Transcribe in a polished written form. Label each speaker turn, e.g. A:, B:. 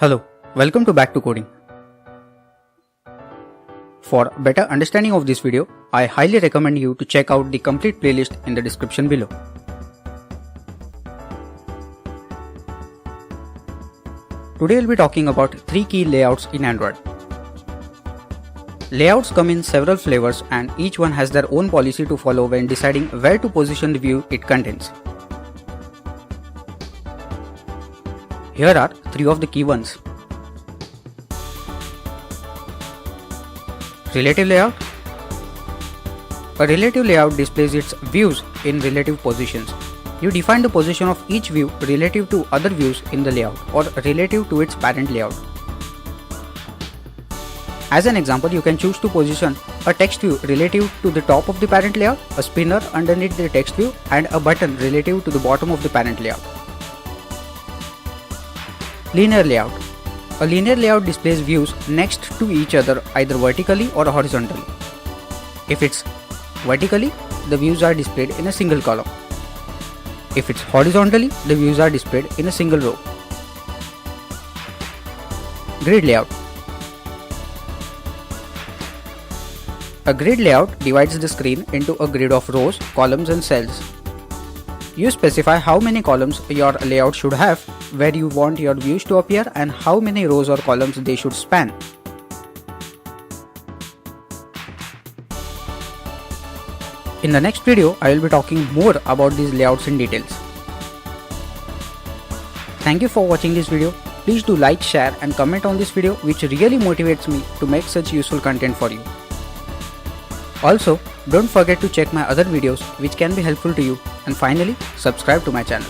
A: Hello, welcome to BackToCoding. For better understanding of this video, I highly recommend you to check out the complete playlist in the description below. Today we'll be talking about 3 key layouts in Android. Layouts come in several flavors and each one has their own policy to follow when deciding where to position the view it contains. Here are 3 of the key ones. Relative layout. A relative layout displays its views in relative positions. You define the position of each view relative to other views in the layout or relative to its parent layout. As an example, you can choose to position a text view relative to the top of the parent layout, a spinner underneath the text view, and a button relative to the bottom of the parent layout. Linear layout. A linear layout displays views next to each other either vertically or horizontally. If it's vertically, the views are displayed in a single column. If it's horizontally, the views are displayed in a single row. Grid layout. A grid layout divides the screen into a grid of rows, columns and cells. You specify how many columns your layout should have, where you want your views to appear, and how many rows or columns they should span. In the next video, I will be talking more about these layouts in details. Thank you for watching this video. Please do like, share and comment on this video, which really motivates me to make such useful content for you. Also, don't forget to check my other videos which can be helpful to you, and finally, subscribe to my channel.